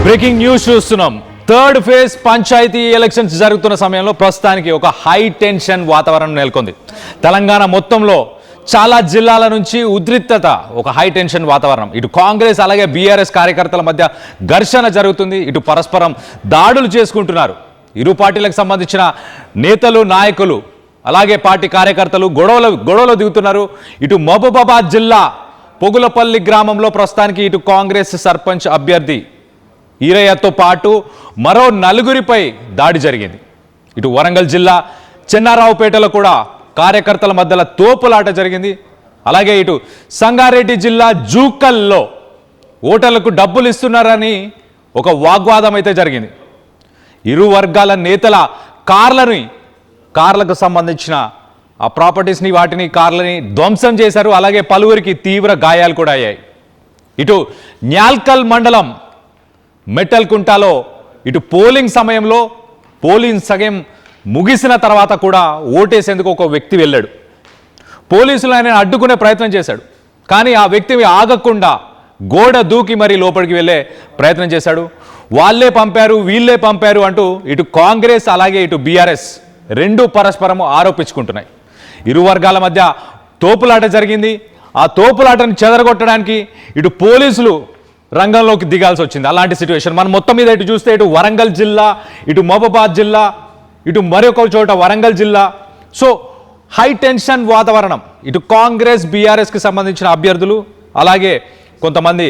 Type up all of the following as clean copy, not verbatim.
Breaking news చూస్తున్నాం. Third phase panchayat elections జరుగుతున్న సమయంలో ప్రస్తుతానికి ఒక హై టెన్షన్ వాతావరణం నెలకొంది. తెలంగాణ మొత్తంలో చాలా జిల్లాల నుంచి ఉద్రిక్తత, ఒక హై టెన్షన్ వాతావరణం. ఇటు కాంగ్రెస్ అలాగే బీఆర్ఎస్ కార్యకర్తల మధ్య ఘర్షణ జరుగుతుంది. ఇటు పరస్పరం దాడులు చేసుకుంటున్నారు. ఇరు పార్టీలకు సంబంధించిన నేతలు, నాయకులు అలాగే పార్టీ కార్యకర్తలు గొడవలు దిగుతున్నారు. ఇటు మహబూబాబాద్ జిల్లా పొగులపల్లి గ్రామంలో ప్రస్తుతానికి ఇటు కాంగ్రెస్ సర్పంచ్ అభ్యర్థి ఈరయ్యతో పాటు మరో 4గురిపై దాడి జరిగింది. ఇటు వరంగల్ జిల్లా చెన్నారావుపేటలో కూడా కార్యకర్తల మధ్యలో తోపులాట జరిగింది. అలాగే ఇటు సంగారెడ్డి జిల్లా జూకల్లో ఓటర్లకు డబ్బులు ఇస్తున్నారని ఒక వాగ్వాదం అయితే జరిగింది. ఇరు వర్గాల నేతల కార్లకు సంబంధించిన ఆ ప్రాపర్టీస్ని, కార్లని ధ్వంసం చేశారు. అలాగే పలువురికి తీవ్ర గాయాలు కూడా అయ్యాయి. ఇటు న్యాల్కల్ మండలం మెట్టల్కుంటలో ఇటు పోలింగ్ సమయంలో సగం ముగిసిన తర్వాత కూడా ఓటేసేందుకు ఒక వ్యక్తి వెళ్ళాడు. పోలీసులు ఆయన అడ్డుకునే ప్రయత్నం చేశాడు. కానీ ఆ వ్యక్తి ఆగకుండా గోడ దూకి మరీ లోపలికి వెళ్ళే ప్రయత్నం చేశాడు. వాళ్ళే పంపారు, వీళ్ళే పంపారు అంటూ ఇటు కాంగ్రెస్ అలాగే ఇటు బీఆర్ఎస్ రెండు పరస్పరం ఆరోపించుకుంటున్నాయి. ఇరు వర్గాల మధ్య తోపులాట జరిగింది. ఆ తోపులాటను చెదరగొట్టడానికి ఇటు పోలీసులు రంగంలోకి దిగాల్సి వచ్చింది. అలాంటి సిచ్యువేషన్ మనం మొత్తం మీద ఇటు చూస్తే ఇటు వరంగల్ జిల్లా, ఇటు మహబూబాబాద్ జిల్లా, ఇటు మరొక చోట వరంగల్ జిల్లా. సో హై టెన్షన్ వాతావరణం. ఇటు కాంగ్రెస్ బీఆర్ఎస్కి సంబంధించిన అభ్యర్థులు అలాగే కొంతమంది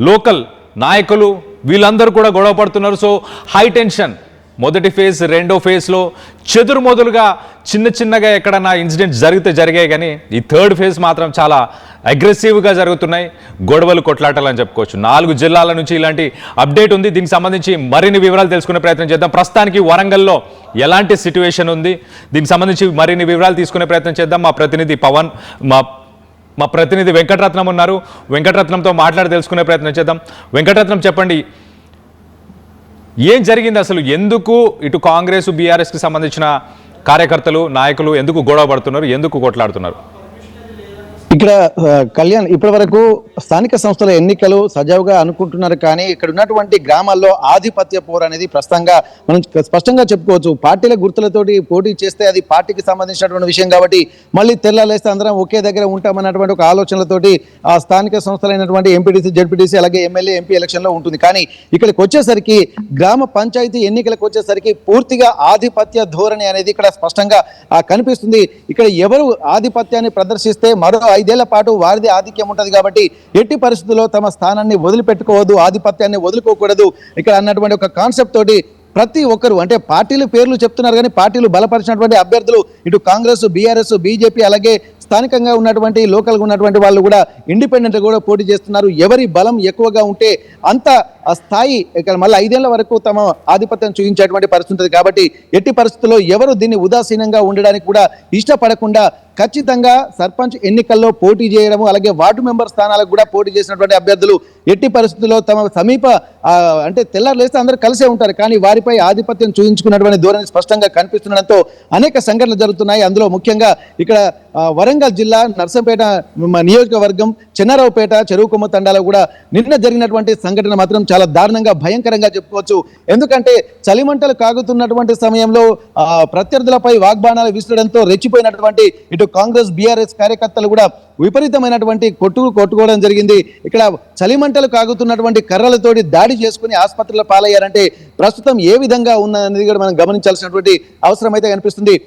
లోకల్ నాయకులు వీళ్ళందరూ కూడా గొడవ పడుతున్నారు. So high tension. మొదటి ఫేజ్, రెండో ఫేజ్లో చెదురుమొదలుగా చిన్నగా ఎక్కడన్నా ఇన్సిడెంట్స్ జరిగాయి. కానీ ఈ థర్డ్ ఫేజ్ మాత్రం చాలా అగ్రెసివ్గా జరుగుతున్నాయి. గొడవలు, కొట్లాటలు అని చెప్పుకోవచ్చు. 4 జిల్లాల నుంచి ఇలాంటి అప్డేట్ ఉంది. దీనికి సంబంధించి మరిన్ని వివరాలు తెలుసుకునే ప్రయత్నం చేద్దాం. ప్రస్తుతానికి వరంగల్లో ఎలాంటి సిచ్యువేషన్ ఉంది, దీనికి సంబంధించి మరిన్ని వివరాలు తీసుకునే ప్రయత్నం చేద్దాం. మా ప్రతినిధి పవన్, మా ప్రతినిధి వెంకటరత్నం ఉన్నారు. వెంకటరత్నంతో మాట్లాడి తెలుసుకునే ప్రయత్నం చేద్దాం. వెంకటరత్నం, చెప్పండి, ఏం జరిగింది అసలు? ఎందుకు ఇటు కాంగ్రెస్ బీఆర్ఎస్కి సంబంధించిన కార్యకర్తలు, నాయకులు ఎందుకు గొడవ పడుతున్నారు, ఎందుకు కొట్లాడుతున్నారు? ఇక్కడ కళ్యాణ్, ఇప్పటి వరకు స్థానిక సంస్థల ఎన్నికలు సజావుగా అనుకుంటున్నారు. కానీ ఇక్కడ ఉన్నటువంటి గ్రామాల్లో ఆధిపత్య పోరు అనేది ప్రస్తుతంగా మనం స్పష్టంగా చెప్పుకోవచ్చు. పార్టీల గుర్తులతోటి పోటీ చేస్తే అది పార్టీకి సంబంధించినటువంటి విషయం కాబట్టి మళ్ళీ తెల్లాలేస్తే అందరం ఒకే దగ్గర ఉంటామన్నటువంటి ఒక ఆలోచనలతోటి ఆ స్థానిక సంస్థలైనటువంటి ఎంపీటీసీ, జెడ్పీటీసీ అలాగే ఎమ్మెల్యే, ఎంపీ ఎలక్షన్లో ఉంటుంది. కానీ ఇక్కడికి వచ్చేసరికి గ్రామ పంచాయతీ ఎన్నికలకు వచ్చేసరికి పూర్తిగా ఆధిపత్య ధోరణి అనేది ఇక్కడ స్పష్టంగా కనిపిస్తుంది. ఇక్కడ ఎవరు ఆధిపత్యాన్ని ప్రదర్శిస్తే మరో 5 ఏళ్ల పాటు వారిది ఆధిక్యం ఉంటుంది. కాబట్టి ఎట్టి పరిస్థితుల్లో తమ స్థానాన్ని వదిలిపెట్టుకోవద్దు, ఆధిపత్యాన్ని వదులుకోకూడదు ఇక్కడ అన్నటువంటి ఒక కాన్సెప్ట్ తోటి ప్రతి ఒక్కరు, అంటే పార్టీలు పేర్లు చెప్తున్నారు కానీ పార్టీలు బలపరిచినటువంటి అభ్యర్థులు ఇటు కాంగ్రెస్, బీఆర్ఎస్, బీజేపీ అలాగే స్థానికంగా ఉన్నటువంటి లోకల్గా ఉన్నటువంటి వాళ్ళు కూడా ఇండిపెండెంట్ కూడా పోటీ చేస్తున్నారు. ఎవరి బలం ఎక్కువగా ఉంటే అంత ఆ స్థాయి ఇక్కడ మళ్ళీ 5 ఏళ్ల వరకు తమ ఆధిపత్యం చూపించేటువంటి పరిస్థితి ఉంటుంది. కాబట్టి ఎట్టి పరిస్థితుల్లో ఎవరు దీన్ని ఉదాసీనంగా ఉండడానికి కూడా ఇష్టపడకుండా ఖచ్చితంగా సర్పంచ్ ఎన్నికల్లో పోటీ చేయడము అలాగే వార్డు మెంబర్ స్థానాలకు కూడా పోటీ చేసినటువంటి అభ్యర్థులు ఎట్టి పరిస్థితుల్లో తమ సమీప అంటే తెల్లారులేస్తే అందరూ కలిసే ఉంటారు. కానీ వారిపై ఆధిపత్యం చూపించుకున్నటువంటి ధోరణి స్పష్టంగా కనిపిస్తుండడంతో అనేక సంఘటనలు జరుగుతున్నాయి. అందులో ముఖ్యంగా ఇక్కడ వరంగల్ జిల్లా నర్సంపేట నియోజకవర్గం చెన్నారావుపేట చెరువుకొమ్మ తండాలో కూడా నిన్న జరిగినటువంటి సంఘటన మాత్రం చాలా దారుణంగా, భయంకరంగా చెప్పుకోవచ్చు. ఎందుకంటే చలిమంటలు కాగుతున్నటువంటి సమయంలో ప్రత్యర్థులపై వాగ్బాణాలు విసరడంతో రెచ్చిపోయినటువంటి ఇటు కాంగ్రెస్ బీఆర్ఎస్ కార్యకర్తలు కూడా విపరీతమైనటువంటి కొట్టుకోవడం జరిగింది. ఇక్కడ చలిమంటలు కాగుతున్నటువంటి కర్రలతోటి దాడి చేసుకుని ఆసుపత్రిలో పాలయ్యారంటే ప్రస్తుతం ఏ విధంగా ఉన్నది కూడా మనం గమనించాల్సినటువంటి అవసరం అయితే కనిపిస్తుంది.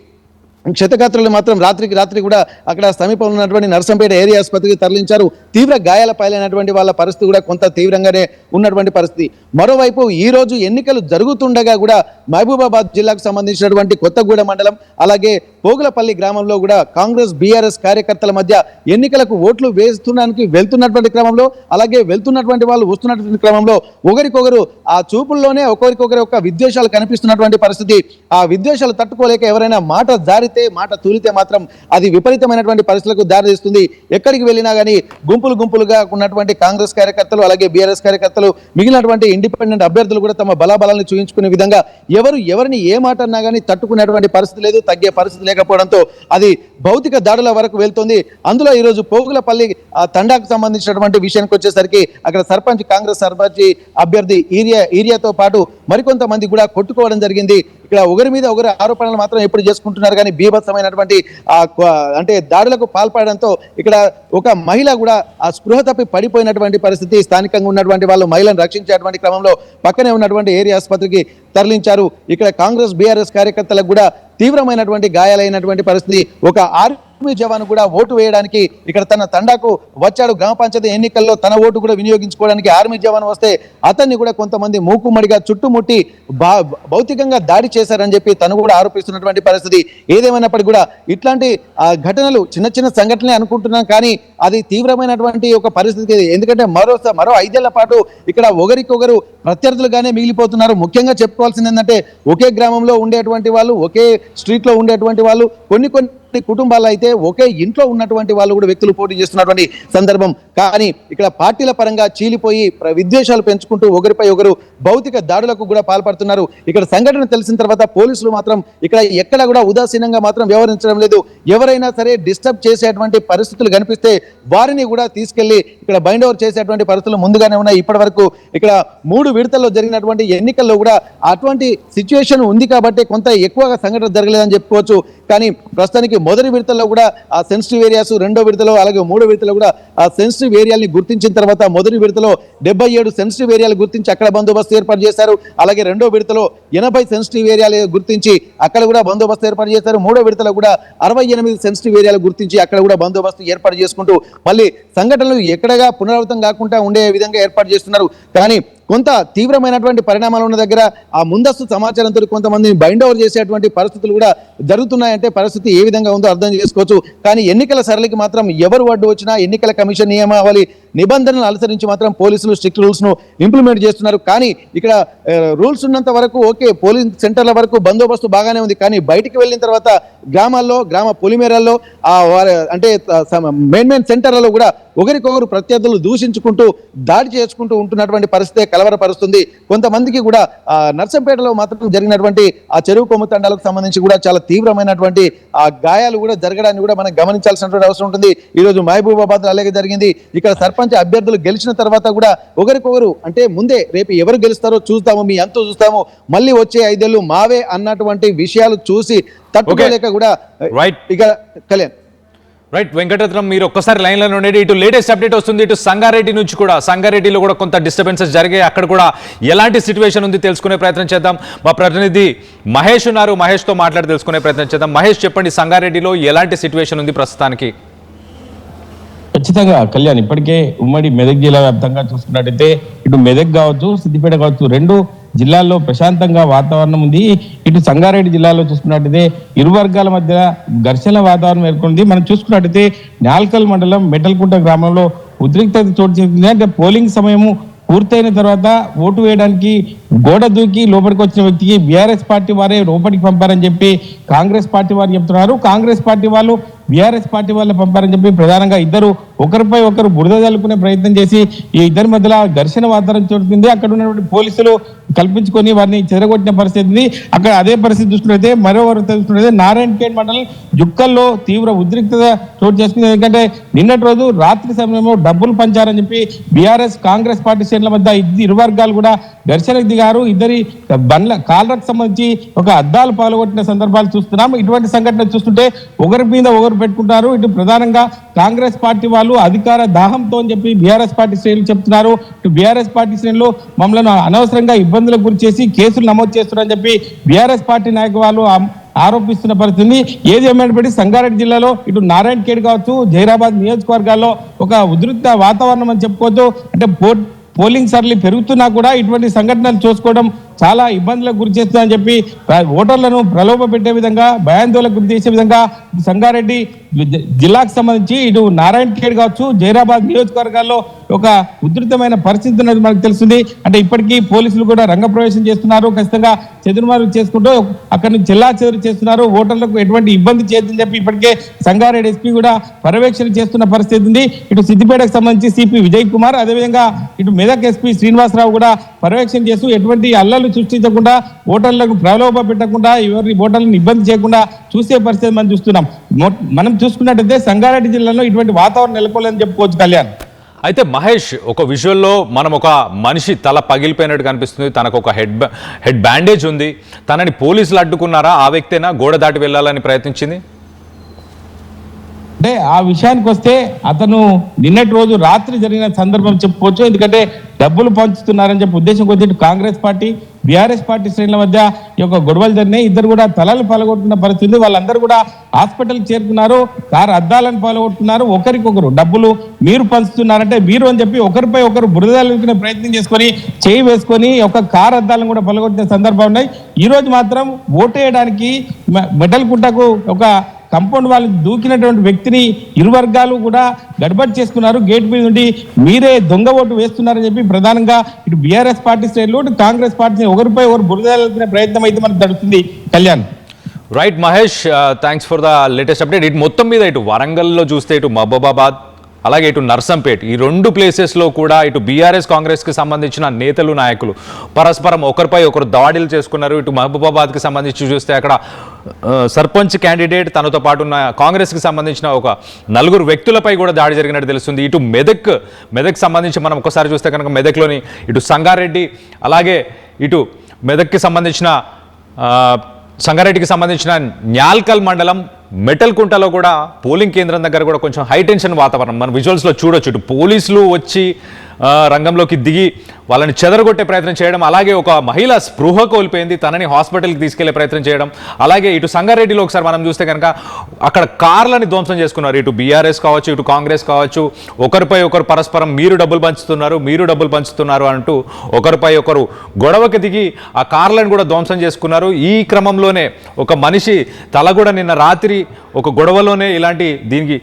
క్షతగాత్రులు మాత్రం రాత్రికి కూడా అక్కడ సమీపంలో ఉన్నటువంటి నర్సంపేట ఏరియా ఆసుపత్రికి తరలించారు. తీవ్ర గాయాల పాలైనటువంటి వాళ్ళ పరిస్థితి కూడా కొంత తీవ్రంగానే ఉన్నటువంటి పరిస్థితి. మరోవైపు ఈ రోజు ఎన్నికలు జరుగుతుండగా కూడా మహబూబాబాద్ జిల్లాకు సంబంధించినటువంటి కొత్తగూడ మండలం అలాగే పోగులపల్లి గ్రామంలో కూడా కాంగ్రెస్ బీఆర్ఎస్ కార్యకర్తల మధ్య ఎన్నికలకు ఓట్లు వేస్తున్నానికి వెళ్తున్నటువంటి క్రమంలో అలాగే వెళ్తున్నటువంటి వాళ్ళు వస్తున్నటువంటి క్రమంలో ఒకరికొకరు ఆ చూపుల్లోనే ఒకరికొకరు ఒక విద్వేషాలు కనిపిస్తున్నటువంటి పరిస్థితి. ఆ విద్వేషాలు తట్టుకోలేక ఎవరైనా మాట జారితే, మాట తూలితే మాత్రం అది విపరీతమైనటువంటి పరిస్థితులకు దారితీస్తుంది. ఎక్కడికి వెళ్ళినా కానీ గుంపులుగా ఉన్నటువంటి కాంగ్రెస్ కార్యకర్తలు అలాగే బీఆర్ఎస్ కార్యకర్తలు మిగిలినటువంటి ఇండిపెండెంట్ అభ్యర్థులు కూడా తమ బలాబలాలను చూపించుకునే విధంగా ఎవరిని ఏ మాట అన్నా కానీ తట్టుకునేటువంటి పరిస్థితి లేదు, తగ్గే పరిస్థితి లేకపోవడంతో అది భౌతిక దాడుల వరకు వెళ్తుంది. అందులో ఈరోజు పోగులపల్లి తండాకు సంబంధించినటువంటి విషయానికి వచ్చేసరికి అక్కడ కాంగ్రెస్ సర్పంచ్ అభ్యర్థి ఈరియాతో పాటు మరికొంతమంది కూడా కొట్టుకోవడం జరిగింది. ఇక్కడ ఒకరి మీద ఒకరి ఆరోపణలు మాత్రం ఎప్పుడు చేసుకుంటున్నారు కానీ బీభత్సమైనటువంటి అంటే దాడులకు పాల్పడడంతో ఇక్కడ ఒక మహిళ కూడా ఆ స్పృహ తప్పి పడిపోయినటువంటి పరిస్థితి. స్థానికంగా ఉన్నటువంటి వాళ్ళు మహిళను రక్షించేటువంటి క్రమంలో పక్కనే ఉన్నటువంటి ఏరియా ఆసుపత్రికి తరలించారు. ఇక్కడ కాంగ్రెస్ బీఆర్ఎస్ కార్యకర్తలకు కూడా తీవ్రమైనటువంటి గాయాలైనటువంటి పరిస్థితి. ఒక ఆర్మీ జవాన్ కూడా ఓటు వేయడానికి ఇక్కడ తన తండాకు వచ్చాడు. గ్రామ పంచాయతీ ఎన్నికల్లో తన ఓటు కూడా వినియోగించుకోవడానికి ఆర్మీ జవాన్ వస్తే అతన్ని కూడా కొంతమంది మూకుమ్మడిగా చుట్టుముట్టి భౌతికంగా దాడి చేశారని చెప్పి తను కూడా ఆరోపిస్తున్నటువంటి పరిస్థితి. ఏదేమైనప్పటికీ కూడా ఇట్లాంటి ఘటనలు చిన్న సంఘటనలే అనుకుంటున్నాం కానీ అది తీవ్రమైనటువంటి ఒక పరిస్థితి. ఎందుకంటే మరో 5 ఏళ్ల పాటు ఇక్కడ ఒకరికొకరు ప్రత్యర్థులుగానే మిగిలిపోతున్నారు. ముఖ్యంగా చెప్పుకోవాల్సింది ఏంటంటే ఒకే గ్రామంలో ఉండేటువంటి వాళ్ళు, ఒకే స్ట్రీట్లో ఉండేటువంటి వాళ్ళు, కొన్ని కుటుంబాలు అయితే ఒకే ఇంట్లో ఉన్నటువంటి వాళ్ళు కూడా వ్యక్తులు పోటీ చేస్తున్నటువంటి సందర్భం. కానీ ఇక్కడ పార్టీల పరంగా చీలిపోయి విద్వేషాలు పెంచుకుంటూ ఒకరిపై ఒకరు భౌతిక దాడులకు కూడా పాల్పడుతున్నారు. ఇక్కడ సంఘటన తెలిసిన తర్వాత పోలీసులు మాత్రం ఇక్కడ ఎక్కడ కూడా ఉదాసీనంగా మాత్రం వ్యవహరించడం లేదు. ఎవరైనా సరే డిస్టర్బ్ చేసేటువంటి పరిస్థితులు కనిపిస్తే వారిని కూడా తీసుకెళ్లి ఇక్కడ బైండ్ ఓవర్ చేసేటువంటి పరిస్థితులు ముందుగానే ఉన్నాయి. ఇప్పటి వరకు ఇక్కడ 3 విడతల్లో జరిగినటువంటి ఎన్నికల్లో కూడా అటువంటి సిచ్యువేషన్ ఉంది కాబట్టి కొంత ఎక్కువగా సంఘటన జరగలేదని చెప్పుకోవచ్చు. కానీ ప్రస్తుతానికి మొదటి విడతలో కూడా ఆ సెన్సిటివ్ ఏరియాస్, రెండో విడతలో అలాగే 3వ విడతలో కూడా ఆ సెన్సిటివ్ ఏరియాలని గుర్తించిన తర్వాత మొదటి విడతలో 77 సెన్సిటివ్ ఏరియాలు గుర్తించి అక్కడ బందోబస్తు ఏర్పాటు చేశారు. అలాగే రెండో విడతలో 80 సెన్సిటివ్ ఏరియాలు గుర్తించి అక్కడ కూడా బందోబస్తు ఏర్పాటు చేశారు. 3వ విడతలో కూడా 68 సెన్సిటివ్ ఏరియాలు గుర్తించి అక్కడ కూడా బందోబస్తు ఏర్పాటు చేసుకుంటూ మళ్ళీ సంఘటనలు ఎక్కడగా పునరావృతం కాకుండా ఉండే విధంగా ఏర్పాటు చేస్తున్నారు. కానీ కొంత తీవ్రమైనటువంటి పరిణామాలు ఉన్న దగ్గర ఆ ముందస్తు సమాచారంతో కొంతమందిని బైండ్ ఓవర్ చేసేటువంటి పరిస్థితులు కూడా జరుగుతున్నాయంటే పరిస్థితి ఏ విధంగా ఉందో అర్థం చేసుకోవచ్చు. కానీ ఎన్నికల సరళికి మాత్రం ఎవరు అడ్డు వచ్చినా ఎన్నికల కమిషన్ నియమావళి నిబంధనలు అనుసరించి మాత్రం పోలీసులు స్ట్రిక్ట్ రూల్స్ ను ఇంప్లిమెంట్ చేస్తున్నారు. కానీ ఇక్కడ రూల్స్ ఉన్నంత వరకు ఓకే, పోలింగ్ సెంటర్ల వరకు బందోబస్తు బాగానే ఉంది. కానీ బయటికి వెళ్ళిన తర్వాత గ్రామాల్లో, గ్రామ పొలిమేరల్లో అంటే మెయిన్ సెంటర్లలో కూడా ఒకరికొకరు ప్రత్యర్థులు దూషించుకుంటూ దాడి చేసుకుంటూ ఉంటున్నటువంటి పరిస్థితి కలవరపరుస్తుంది. కొంతమందికి కూడా నర్సంపేటలో మాత్రం జరిగినటువంటి ఆ చెరువు కొమ్ము తండాలకు సంబంధించి కూడా చాలా తీవ్రమైనటువంటి ఆ గాయాలు కూడా జరగడాన్ని కూడా మనం గమనించాల్సినటువంటి అవసరం ఉంటుంది. ఈ రోజు మహబూబాబాద్ అలాగే జరిగింది. ఇక్కడ సర్పంచ్ అభ్యర్థులు గెలిచిన తర్వాత కూడా ఒకరికొకరు అంటే ముందే రేపు ఎవరు గెలుస్తారో చూస్తాము, మీ అంతా చూస్తాము, మళ్ళీ వచ్చే 5 ఏళ్ళు మావే అన్నటువంటి విషయాలు చూసి తట్టుకోలేక కూడా ఇక కళ్యాణ్ రైట్ వెంకటరత్నం, మీరు ఒక్కసారి లైన్లో ఉండండి. ఇటు లేటెస్ట్ అప్డేట్ వస్తుంది. ఇటు సంగారెడ్డి నుంచి కూడా, సంగారెడ్డిలో కూడా కొంత డిస్టర్బెన్సెస్ జరిగాయి. అక్కడ కూడా ఎలాంటి సిచ్యువేషన్ ఉంది తెలుసుకునే ప్రయత్నం చేద్దాం. మా ప్రతినిధి మహేష్ ఉన్నారు, మహేష్తో మాట్లాడి తెలుసుకునే ప్రయత్నం చేద్దాం. మహేష్, చెప్పండి, సంగారెడ్డిలో ఎలాంటి సిచ్యువేషన్ ఉంది ప్రస్తుతానికి? ఖచ్చితంగా కళ్యాణ్, ఇప్పటికే ఉమ్మడి మెదక్ జిల్లా వ్యాప్తంగా చూసుకున్నట్టయితే ఇటు మెదక్ కావచ్చు, సిద్దిపేట కావచ్చు, 2 జిల్లాల్లో ప్రశాంతంగా వాతావరణం ఉంది. ఇటు సంగారెడ్డి జిల్లాలో చూసుకున్నట్టయితే ఇరు వర్గాల మధ్య ఘర్షణ వాతావరణం ఏర్పడింది. మనం చూసుకున్నట్టయితే న్యాల్కల్ మండలం మెటల్కుంట గ్రామంలో ఉద్రిక్తత చోటు చేసుకుంది. అంటే పోలింగ్ సమయము పూర్తయిన తర్వాత ఓటు వేయడానికి గోడ దూకి లోపలికి వచ్చిన వ్యక్తికి బీఆర్ఎస్ పార్టీ వారే లోపలికి పంపారని చెప్పి కాంగ్రెస్ పార్టీ వారు చెప్తున్నారు. కాంగ్రెస్ పార్టీ వాళ్ళు బీఆర్ఎస్ పార్టీ వాళ్ళు పంపారని చెప్పి ప్రధానంగా ఇద్దరు ఒకరిపై ఒకరు బురద జల్లుకునే ప్రయత్నం చేసి ఈ ఇద్దరి మధ్యలో ఘర్షణ వాతావరణం చోటుకుంది. అక్కడ ఉన్నటువంటి పోలీసులు కల్పించుకొని వారిని చెదరగొట్టిన పరిస్థితి. అక్కడ అదే పరిస్థితి చూసుకున్నట్లయితే మరోవరు చూసుకున్నట్లయితే నారాయణఖేడ్ మండలం జుక్కల్లో తీవ్ర ఉద్రిక్తత చోటు చేసుకుంది. ఎందుకంటే నిన్నటి రోజు రాత్రి సమయంలో డబ్బులు పంచారని చెప్పి బీఆర్ఎస్ కాంగ్రెస్ పార్టీ శ్రేణుల మధ్య ఇరు వర్గాలు కూడా ఘర్షణకు దిగారు. ఇద్దరి బండ్ల కాళ్ళకు సంబంధించి ఒక అద్దాలు పాల్గొట్టిన సందర్భాలు చూస్తున్నాం. ఇటువంటి సంఘటన చూస్తుంటే ఒకరి మీద ఒకరు పెట్టుకుంటారు. ఇటు ప్రధానంగా కాంగ్రెస్ పార్టీ వాళ్ళు అధికార దాహంతో అని చెప్పి బీఆర్ఎస్ పార్టీ శ్రేణులు చెప్తున్నారు. ఇటు బీఆర్ఎస్ పార్టీ శ్రేణులు మమ్మల్ని అనవసరంగా ఇబ్బందులకు గురి చేసి కేసులు నమోదు చేస్తున్నారని చెప్పి బీఆర్ఎస్ పార్టీ నాయకులు వాళ్ళు ఆరోపిస్తున్న పరిస్థితి. ఏది ఏమైనప్పటికీ సంగారెడ్డి జిల్లాలో ఇటు నారాయణఖేడ్ కావచ్చు, జైరాబాద్ నియోజకవర్గాల్లో ఒక ఉద్రిక్త వాతావరణం అని చెప్పుకోవచ్చు. అంటే పోలింగ్ సరళి పెరుగుతున్నా కూడా ఇటువంటి సంఘటనలు చూసుకోవడం చాలా ఇబ్బందులకు గురి చేస్తుందని చెప్పి ఓటర్లను ప్రలోభ పెట్టే విధంగా భయాందోళనకు గురి చేసే విధంగా సంగారెడ్డి జిల్లాకు సంబంధించి ఇటు నారాయణ ఖేడ్ కావచ్చు, జైరాబాద్ నియోజకవర్గాల్లో ఒక ఉధృతమైన పరిస్థితి ఉన్నది మనకు తెలుస్తుంది. అంటే ఇప్పటికీ పోలీసులు కూడా రంగప్రవేశం చేస్తున్నారు, ఖచ్చితంగా చెదురుమారు చేసుకుంటూ అక్కడి నుంచి చెల్లాచెదురు చేస్తున్నారు. ఓటర్లకు ఎటువంటి ఇబ్బంది చేయదని చెప్పి ఇప్పటికే సంగారెడ్డి ఎస్పీ కూడా పర్యవేక్షణ చేస్తున్న పరిస్థితి ఉంది. ఇటు సిద్దిపేటకు సంబంధించి సిపి విజయ్ కుమార్, అదేవిధంగా ఇటు మెదక్ ఎస్పీ శ్రీనివాసరావు కూడా పర్యవేక్షణ చేస్తూ ఎటువంటి అల్లర్లు సృష్టించకుండా, ఓటర్లకు ప్రలోభ పెట్టకుండా, ఎవరి ఓటర్లను ఇబ్బంది చేయకుండా చూసే పరిస్థితి మనం చూస్తున్నాం. మనం చూసుకున్నట్టయితే సంగారెడ్డి జిల్లాలో ఇటువంటి వాతావరణం నెలకొలేదని చెప్పుకోవచ్చు కళ్యాణ్. అయితే మహేష్, ఒక విజువల్లో మనం ఒక మనిషి తల పగిలిపోయినట్టు కనిపిస్తుంది, తనకు ఒక హెడ్ బ్యాండేజ్ ఉంది, తనని పోలీసులు అడ్డుకున్నారా? ఆ వ్యక్తేనా గోడ దాటి వెళ్ళాలని ప్రయత్నించింది? అంటే ఆ విషయానికి వస్తే అతను నిన్నటి రోజు రాత్రి జరిగిన సందర్భం చెప్పుకోవచ్చు. ఎందుకంటే డబ్బులు పంచుతున్నారని చెప్పి ఉద్దేశం కొద్ది కాంగ్రెస్ పార్టీ బీఆర్ఎస్ పార్టీ శ్రేణుల మధ్య ఈ యొక్క గొడవలు జరిగినాయి. ఇద్దరు కూడా తలలు పలగొట్టుకున్న పరిస్థితి. వాళ్ళందరూ కూడా హాస్పిటల్కి చేరుకున్నారు, కారు అద్దాలను పలగొట్టుకున్నారు. ఒకరికొకరు డబ్బులు మీరు పంచుతున్నారంటే మీరు అని చెప్పి ఒకరిపై ఒకరు బురదలుకునే ప్రయత్నం చేసుకొని చేయి వేసుకొని ఒక కారు అద్దాలను కూడా పలగొట్టిన సందర్భం ఉన్నాయి. ఈ రోజు మాత్రం ఓటేయడానికి మెటల్కుంటకు ఒక కంపౌండ్ వాళ్ళు దూకినటువంటి వ్యక్తిని ఇరు వర్గాలు కూడా గడబడి చేసుకున్నారు. గేట్ మీద నుండి మీరే దొంగ ఓటు వేస్తున్నారని చెప్పి ప్రధానంగా ఇటు బీఆర్ఎస్ పార్టీ శ్రేణులు ఇటు కాంగ్రెస్ పార్టీ ఒకరిపై ఒకరు బురదలుకునే ప్రయత్నం అయితే మనకు జరుగుతుంది Kalyan. Right Mahesh, thanks for the latest update. ఇటు మొత్తం మీద ఇటు వరంగల్లో చూస్తే ఇటు మహబూబాబాద్ అలాగే ఇటు నర్సంపేట్, ఈ రెండు ప్లేసెస్లో కూడా ఇటు బీఆర్ఎస్ కాంగ్రెస్కి సంబంధించిన నేతలు నాయకులు పరస్పరం ఒకరిపై ఒకరు దాడులు చేసుకున్నారు. ఇటు మహబూబాబాద్కి సంబంధించి చూస్తే అక్కడ సర్పంచ్ క్యాండిడేట్ తనతో పాటు ఉన్న కాంగ్రెస్కి సంబంధించిన ఒక 4 వ్యక్తులపై కూడా దాడి జరిగినట్టు తెలుస్తుంది. ఇటు మెదక్ సంబంధించి మనం ఒకసారి చూస్తే కనుక మెదక్లోని ఇటు సంగారెడ్డి అలాగే ఇటు మెదక్కి సంబంధించిన సంగారెడ్డికి సంబంధించిన న్యాల్కల్ మండలం మెటల్కుంటలో కూడా పోలింగ్ కేంద్రం దగ్గర కూడా కొంచెం హై టెన్షన్ వాతావరణం మనం విజువల్స్లో చూడొచ్చు. ఇటు పోలీసులు వచ్చి రంగంలోకి దిగి వాళ్ళని చెదరగొట్టే ప్రయత్నం చేయడం, అలాగే ఒక మహిళ స్పృహ కోల్పోయింది, తనని హాస్పిటల్కి తీసుకెళ్లే ప్రయత్నం చేయడం. అలాగే ఇటు సంగారెడ్డిలో ఒకసారి మనం చూస్తే కనుక అక్కడ కార్లని ధ్వంసం చేసుకున్నారు. ఇటు బీఆర్ఎస్ కావచ్చు, ఇటు కాంగ్రెస్ కావచ్చు, ఒకరిపై ఒకరు పరస్పరం మీరు డబ్బులు పంచుతున్నారు అంటూ ఒకరిపై ఒకరు గొడవకి దిగి ఆ కార్లను కూడా ధ్వంసం చేసుకున్నారు. ఈ క్రమంలోనే ఒక మనిషి తల కూడా నిన్న రాత్రి ఒక గొడవలోనే దీనికి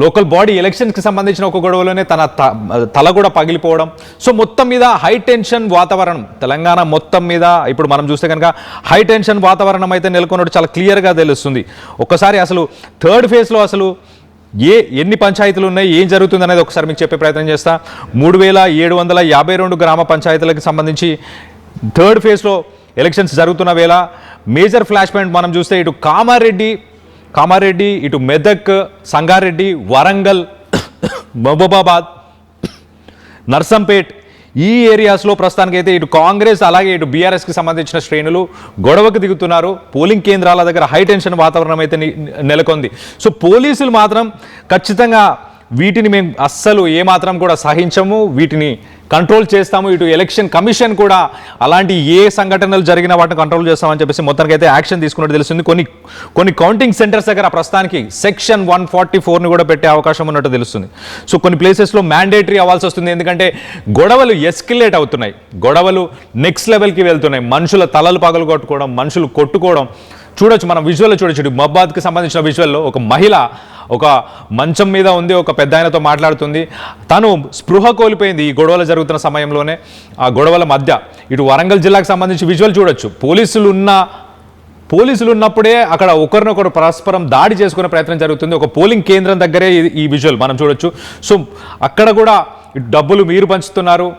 లోకల్ బాడీ ఎలక్షన్స్కి సంబంధించిన ఒక గొడవలోనే తన తల కూడా పగిలిపోవడం. సో మొత్తం మీద హై టెన్షన్ వాతావరణం తెలంగాణ మొత్తం మీద ఇప్పుడు మనం చూస్తే కనుక హై టెన్షన్ వాతావరణం అయితే నెలకొన్నట్టు చాలా క్లియర్గా తెలుస్తుంది. ఒక్కసారి అసలు థర్డ్ ఫేజ్లో అసలు ఎన్ని పంచాయతీలు ఉన్నాయి, ఏం జరుగుతుంది అనేది ఒకసారి మీకు చెప్పే ప్రయత్నం చేస్తా. 3752 గ్రామ పంచాయతీలకు సంబంధించి థర్డ్ ఫేజ్లో ఎలక్షన్స్ జరుగుతున్న వేళ మేజర్ ఫ్లాష్ పాయింట్ మనం చూస్తే ఇటు కామారెడ్డి, ఇటు మెదక్, సంగారెడ్డి, వరంగల్, మహబూబాబాద్, నర్సంపేట్ ఈ ఏరియాస్లో ప్రస్తుతానికైతే ఇటు కాంగ్రెస్ అలాగే ఇటు బీఆర్ఎస్కి సంబంధించిన శ్రేణులు గొడవకు దిగుతున్నారు. పోలింగ్ కేంద్రాల దగ్గర హై టెన్షన్ వాతావరణం అయితే నెలకొంది. సో పోలీసులు మాత్రం ఖచ్చితంగా వీటిని మేము అస్సలు ఏమాత్రం కూడా సహించము, వీటిని కంట్రోల్ చేస్తాము. ఇటు ఎలక్షన్ కమిషన్ కూడా అలాంటి ఏ సంఘటనలు జరిగిన వాటిని కంట్రోల్ చేస్తామని చెప్పేసి మొత్తానికి అయితే యాక్షన్ తీసుకున్నట్టు తెలుస్తుంది. కొన్ని కౌంటింగ్ సెంటర్స్ దగ్గర ప్రస్తుతానికి సెక్షన్ 144ని కూడా పెట్టే అవకాశం ఉన్నట్టు తెలుస్తుంది. సో కొన్ని ప్లేసెస్లో మ్యాండేటరీ అవ్వాల్సి వస్తుంది, ఎందుకంటే గొడవలు ఎస్కిలేట్ అవుతున్నాయి, గొడవలు నెక్స్ట్ లెవెల్కి వెళ్తున్నాయి. మనుషుల తలలు పగలు కొట్టుకోవడం, మనుషులు కొట్టుకోవడం చూడొచ్చు. మనం విజువల్లో చూడొచ్చు. మహబాద్కి సంబంధించిన విజువల్లో ఒక మహిళ ఒక మంచం మీద ఉంది, ఒక పెద్ద ఆయనతో మాట్లాడుతుంది. తను స్పృహ కోల్పోయింది ఈ గొడవలు జరుగుతున్న సమయంలోనే. ఆ గొడవల మధ్య ఇటు వరంగల్ జిల్లాకు సంబంధించి విజువల్ చూడొచ్చు. పోలీసులు ఉన్నప్పుడే అక్కడ ఒకరినొకరు పరస్పరం దాడి చేసుకునే ప్రయత్నం జరుగుతుంది. ఒక పోలింగ్ కేంద్రం దగ్గరే ఈ విజువల్ మనం చూడొచ్చు. సో అక్కడ కూడా ఇటు డబ్బులు మీరు పంచుతున్నారు,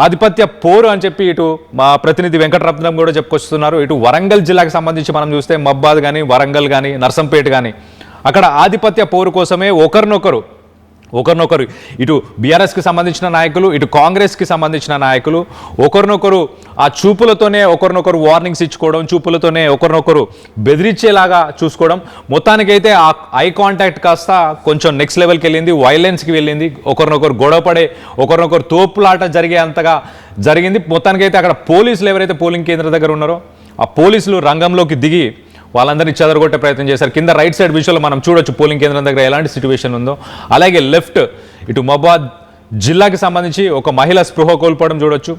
ఆధిపత్య పోరు అని చెప్పి ఇటు మా ప్రతినిధి వెంకటరత్నం కూడా చెప్పుకొస్తున్నారు. ఇటు వరంగల్ జిల్లాకు సంబంధించి మనం చూస్తే మహబాద్ కానీ, వరంగల్ కానీ, నర్సంపేట కానీ అక్కడ ఆధిపత్య పోరు కోసమే ఒకరినొకరు ఇటు బీఆర్ఎస్కి సంబంధించిన నాయకులు, ఇటు కాంగ్రెస్కి సంబంధించిన నాయకులు ఒకరినొకరు ఆ చూపులతోనే ఒకరినొకరు వార్నింగ్స్ ఇచ్చుకోవడం, చూపులతోనే ఒకరినొకరు బెదిరించేలాగా చూసుకోవడం. మొత్తానికైతే ఆ ఐ కాంటాక్ట్ కాస్త కొంచెం నెక్స్ట్ లెవెల్కి వెళ్ళింది, వైలెన్స్కి వెళ్ళింది. ఒకరినొకరు గొడవపడే, ఒకరినొకరు తోపులాట జరిగే అంతగా జరిగింది. మొత్తానికైతే అక్కడ పోలీసులు ఎవరైతే పోలింగ్ కేంద్రం దగ్గర ఉన్నారో ఆ పోలీసులు రంగంలోకి దిగి వాళ్ళందరినీ చెదరగొట్టే ప్రయత్నం చేశారు. కింద రైట్ సైడ్ విజువల్ మనం చూడొచ్చు పోలింగ్ కేంద్రం దగ్గర ఎలాంటి సిచ్యువేషన్ ఉందో. అలాగే లెఫ్ట్ ఇటు మహబాద్ జిల్లాకి సంబంధించి ఒక మహిళ స్పృహ కోల్పోవడం చూడొచ్చు.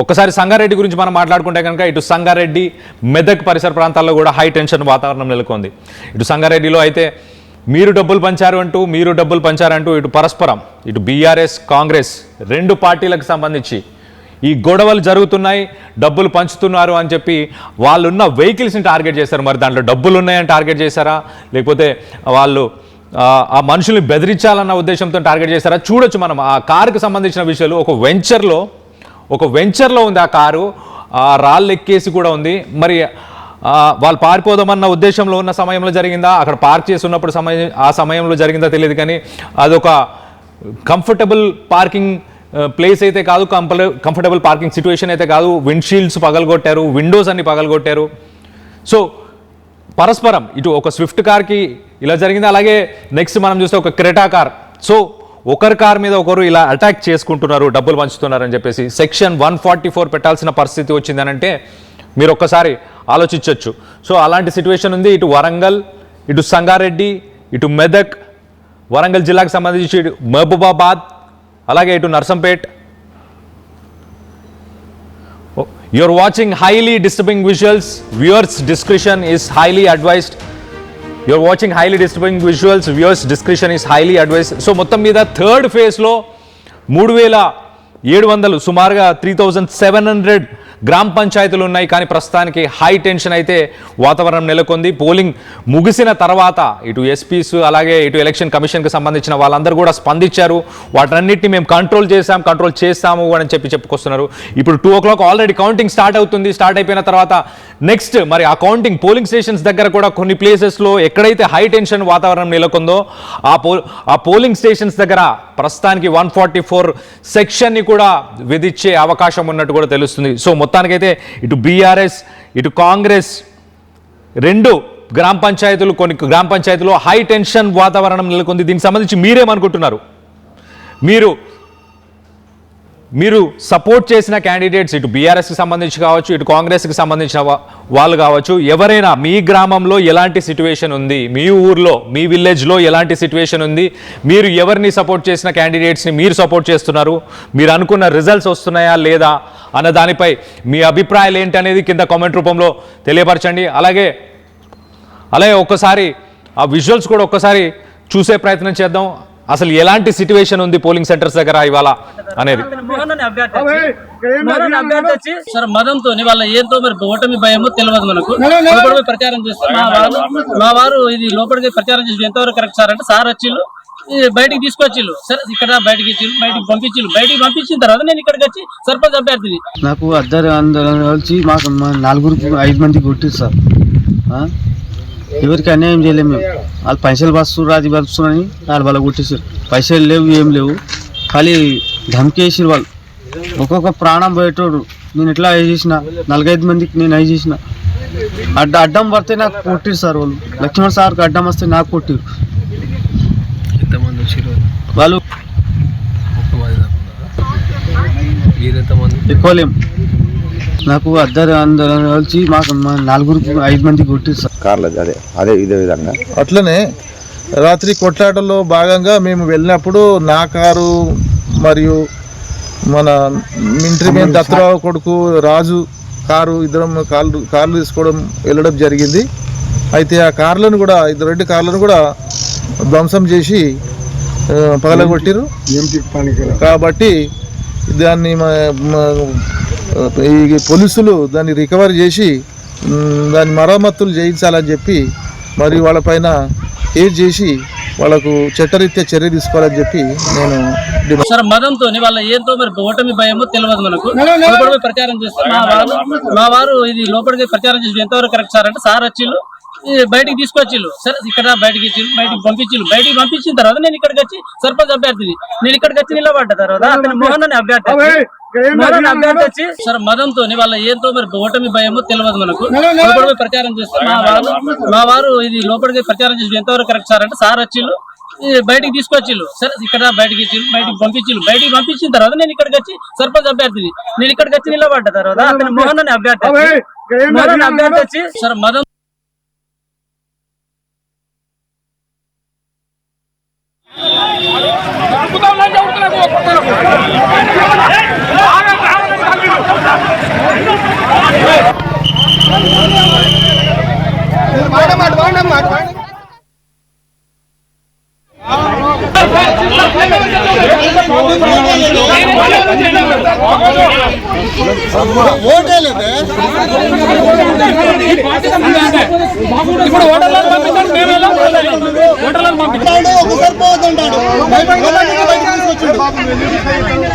ఒక్కసారి సంగారెడ్డి గురించి మనం మాట్లాడుకుంటే కనుక ఇటు సంగారెడ్డి మెదక్ పరిసర ప్రాంతాల్లో కూడా హై టెన్షన్ వాతావరణం నెలకొంది. ఇటు సంగారెడ్డిలో అయితే మీరు డబ్బులు పంచారంటూ ఇటు పరస్పరం ఇటు బీఆర్ఎస్ కాంగ్రెస్ రెండు పార్టీలకు సంబంధించి ఈ గొడవలు జరుగుతున్నాయి, డబ్బులు పంచుతున్నారు అని చెప్పి వాళ్ళున్న వెహికల్స్ని టార్గెట్ చేశారు. మరి దాంట్లో డబ్బులు ఉన్నాయని టార్గెట్ చేశారా, లేకపోతే వాళ్ళు ఆ మనుషుల్ని బెదిరించాలన్న ఉద్దేశంతో టార్గెట్ చేశారా? చూడొచ్చు మనం ఆ కారుకి సంబంధించిన విషయాలు. ఒక వెంచర్లో ఉంది ఆ కారు, ఆ రాళ్ళు ఎక్కేసి కూడా ఉంది. మరి వాళ్ళు పారిపోదామన్న ఉద్దేశంలో ఉన్న సమయంలో జరిగిందా, అక్కడ పార్క్ చేసి ఉన్నప్పుడు ఆ సమయంలో జరిగిందా తెలియదు. కానీ అదొక కంఫర్టబుల్ పార్కింగ్ ప్లేస్ అయితే కాదు, కంఫర్టబుల్ పార్కింగ్ సిచ్యువేషన్ అయితే కాదు. విండ్షీల్డ్స్ పగలగొట్టారు, విండోస్ అన్ని పగలగొట్టారు. సో పరస్పరం ఇటు ఒక స్విఫ్ట్ కార్కి ఇలా జరిగింది, అలాగే నెక్స్ట్ మనం చూస్తే ఒక క్రెటా కార్. సో ఒకరి కార్ మీద ఒకరు ఇలా అటాక్ చేసుకుంటున్నారు, డబ్బులు పంచుతున్నారని చెప్పేసి సెక్షన్ 144 పెట్టాల్సిన పరిస్థితి వచ్చిందనంటే మీరు ఒక్కసారి ఆలోచించవచ్చు. సో అలాంటి సిచ్యువేషన్ ఉంది. ఇటు వరంగల్, ఇటు సంగారెడ్డి, ఇటు మెదక్, వరంగల్ జిల్లాకు సంబంధించి ఇటు మహబూబాబాద్, అలాగే ఇటు Narsampet. You're watching highly disturbing visuals. Viewers' discretion is highly advised. You're watching highly disturbing visuals. Viewers' discretion is highly advised. So మొత్తం మీద థర్డ్ ఫేజ్లో 3700 సుమారుగా 3700 గ్రామ పంచాయతీలు ఉన్నాయి. కానీ ప్రస్తుతానికి హై టెన్షన్ అయితే వాతావరణం నెలకొంది. పోలింగ్ ముగిసిన తర్వాత ఇటు ఎస్పీస్ అలాగే ఇటు ఎలక్షన్ కమిషన్కి సంబంధించిన వాళ్ళందరూ కూడా స్పందించారు. వాటన్నిటిని మేము కంట్రోల్ చేస్తాము అని చెప్పుకొస్తున్నారు. ఇప్పుడు 2 o'clock ఆల్రెడీ కౌంటింగ్ స్టార్ట్ అవుతుంది. స్టార్ట్ అయిపోయిన తర్వాత నెక్స్ట్ మరి ఆ కౌంటింగ్ పోలింగ్ స్టేషన్స్ దగ్గర కూడా కొన్ని ప్లేసెస్లో ఎక్కడైతే హై టెన్షన్ వాతావరణం నెలకొందో ఆ పోలింగ్ స్టేషన్స్ దగ్గర ప్రస్తుతానికి 144 సెక్షన్ని కూడా విధించే అవకాశం ఉన్నట్టు కూడా తెలుస్తుంది. సో మొత్తానికైతే ఇటు బీఆర్ఎస్ ఇటు కాంగ్రెస్ రెండు కొన్ని గ్రామ పంచాయతీలో హై టెన్షన్ వాతావరణం నెలకొంది. దీనికి సంబంధించి మీరేమనుకుంటున్నారు? మీరు సపోర్ట్ చేసిన క్యాండిడేట్స్ ఇటు బీఆర్ఎస్కి సంబంధించి కావచ్చు, ఇటు కాంగ్రెస్కి సంబంధించిన వాళ్ళు కావచ్చు, ఎవరైనా మీ గ్రామంలో ఎలాంటి సిచ్యువేషన్ ఉంది, మీ ఊర్లో మీ విలేజ్లో ఎలాంటి సిచ్యువేషన్ ఉంది, మీరు ఎవరిని సపోర్ట్ చేసిన క్యాండిడేట్స్ని మీరు సపోర్ట్ చేస్తున్నారు, మీరు అనుకున్న రిజల్ట్స్ వస్తున్నాయా లేదా అన్న దానిపై మీ అభిప్రాయాలు ఏంటి అనేది కింద కామెంట్ రూపంలో తెలియపరచండి. అలాగే ఒక్కసారి ఆ విజువల్స్ కూడా ఒక్కసారి చూసే ప్రయత్నం చేద్దాం. అసలు ఎలాంటి సిచ్యువేషన్ ఉంది పోలింగ్ సెంటర్స్ దగ్గర ఇవాళ అనేది. సార్ మదంతో వాళ్ళ ఏంతో మరి ఓటమి భయమో తెలియదు మనకు. లోపలికి ప్రచారం చేస్తే మా వారు ఇది లోపలికి ప్రచారం చేసి ఎంతవరకు కరెక్ట్ సార్ అంటే సార్ వచ్చిళ్ళు బయటికి తీసుకొచ్చిళ్ళు. సరే ఇక్కడ బయటికి పంపించిళ్ళు. బయటికి పంపించిన తర్వాత నేను ఇక్కడికి వచ్చి సర్పంచ్ అభ్యర్థిని నాకు అందరూ వచ్చి మాకు 5 మంది కొట్టిరు సార్. ఎవరికి అన్యాయం చేయలేము మేము. వాళ్ళు పైసలు వస్తున్నారు, అది వస్తున్నారని వాళ్ళు కొట్టేసారు. పైసలు లేవు, ఏం లేవు, ఖాళీ ధమ్కేసారు వాళ్ళు. ఒక్కొక్క ప్రాణం పోయేటోడు. నేను ఎట్లా అయి చేసిన 4-5 మందికి నేను అయి చేసిన. అడ్డం పడితే నాకు కొట్టిరు సార్ వాళ్ళు. లక్ష్మణ్ సార్కి అడ్డం వస్తే నాకు కొట్టిరు వాళ్ళు. ఎక్కువ లేము. నాకు అందరూ వచ్చి మాకు 5 మంది కొట్టిరు సార్ కార్లు. అదే ఇదే విధంగా అట్లనే రాత్రి కొట్లాటల్లో భాగంగా మేము వెళ్ళినప్పుడు నా కారు మరియు మన మింట్రీ మ్యాన్ దత్తరావు కొడుకు రాజు కారు ఇద్దరం కార్లు తీసుకోవడం వెళ్ళడం జరిగింది. అయితే ఆ కార్లను కూడా 2 కార్లను కూడా ధ్వంసం చేసి పగలగొట్టిరు. కాబట్టి దాన్ని ఈ పోలీసులు దాన్ని రికవర్ చేసి దాని మరమ్మతులు చేయించాలని చెప్పి మరి వాళ్ళపైన కేసు చేసి వాళ్ళకు చట్టరీత్యా చర్య తీసుకోవాలని చెప్పి నేను సార్ మదంతో వాళ్ళ ఏంతో మరి ఓటమి భయమో తెలియదు మనకు. లోపలికి ప్రచారం చేస్తే మా వారు ఇది లోపలికి ప్రచారం చేసి ఎంతవరకు కరెక్ట్ సార్ అంటే సార్ వచ్చిళ్ళు బయటికి తీసుకొచ్చిళ్ళు. సరే ఇక్కడ బయటికి పంపించిళ్ళు. బయటికి పంపించిన తర్వాత నేను ఇక్కడికి వచ్చి సర్పంచ్ అభ్యర్థిని నేను ఇక్కడికి వచ్చి నిలబడ్డ తర్వాత అతను మోహన్ అని అభ్యర్థి వచ్చి సార్ మదంతో వాళ్ళ ఏంతో మరి ఓటమి భయమో తెలియదు మనకు. లోపలికి ప్రచారం చేస్తే మా వారు ఇది లోపలికి ప్రచారం చేసి ఎంతవరకు కరెక్ట్ సార్ అంటే సార్ వచ్చిళ్ళు బయటికి తీసుకొచ్చిళ్ళు. సరే ఇక్కడ బయటికి పంపించిళ్ళు. బయటికి పంపించిన తర్వాత నేను ఇక్కడికి వచ్చి సర్పంచ్ అభ్యర్థిని నేను ఇక్కడికి వచ్చి నిలబడ్డ తర్వాత అతను మోహన్ అని అభ్యర్థి వచ్చి సార్ మదం Puta,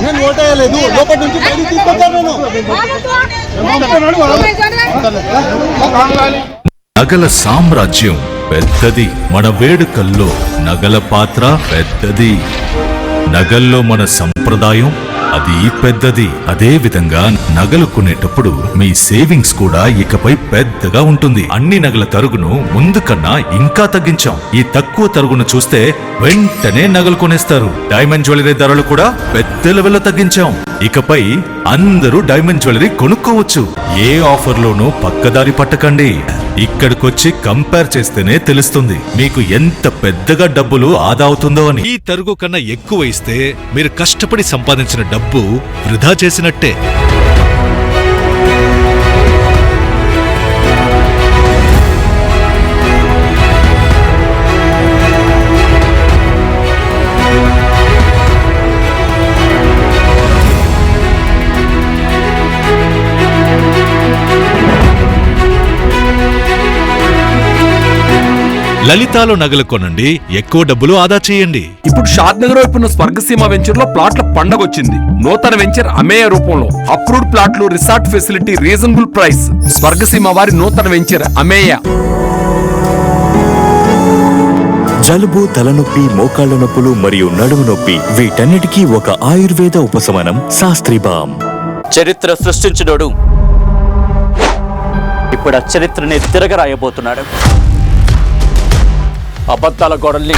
నేను ఓటేయలేదు లోపల నుంచి బయటికి తీసుకొచ్చాను నేను. నగల సామ్రాజ్యం పెద్దది, మన వేడుకల్లో నగల పాత్ర పెద్దది. నగల్లో మన సంప్రదాయం అది పెద్దది. అదే విధంగా నగలు కొనేటప్పుడు మీ సేవింగ్స్ కూడా ఇకపై పెద్దగా ఉంటుంది. అన్ని నగల తరుగును ముందు కన్నా ఇంకా తగ్గించాం. ఈ తక్కువ తరుగును చూస్తే వెంటనే నగలు కొనేస్తారు. డైమండ్ జ్యువెలరీ ధరలు కూడా పెద్ద లెవెల్లో తగ్గించాం. ఇకపై అందరూ డైమండ్ జ్యువెలరీ కొనుక్కోవచ్చు. ఏ ఆఫర్లోనూ పక్కదారి పట్టకండి. ఇక్కడికొచ్చి కంపేర్ చేస్తేనే తెలుస్తుంది మీకు ఎంత పెద్దగా డబ్బులు ఆదా అవుతుందో అని. ఈ తరుగు కన్నా ఎక్కువ ఇస్తే మీరు కష్టపడి సంపాదించిన డబ్బు వృధా చేసినట్టే. లలితాలో నగలు కొనండి, ఎక్కువ డబ్బులు ఆదా చేయండి. ఇప్పుడు షాద్ నగర్ వైపు ఉన్న స్వర్గసీమ వెంచర్ లో ప్లాట్ల పండగ వచ్చింది. నూతన వెంచర్ అమేయ రూపంలో అప్రూవ్డ్ ప్లాట్లు, resort facility, reasonable price. Swargaseema వారి నూతన వెంచర్ అమేయ. జలుబు, తలనొప్పి, మోకాళ్ల నొప్పులు మరియు నడుము నొప్పి వీటన్నిటికీ ఒక ఆయుర్వేద ఉపశమనం శాస్త్రీ బామ్. చరిత్ర సృష్టించినోడు ఇప్పుడు ఆ చరిత్రని తిరగరాయబోతున్నాడు. అబద్ధాల గోడల్ని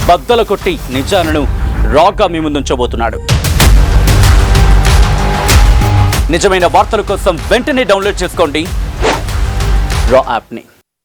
బద్దలు కొట్టి నిజాలను రాగా మీ ముందుంచబోతున్నాడు. నిజమైన వార్తల కోసం వెంటనే డౌన్లోడ్ చేసుకోండి రా యాప్ని.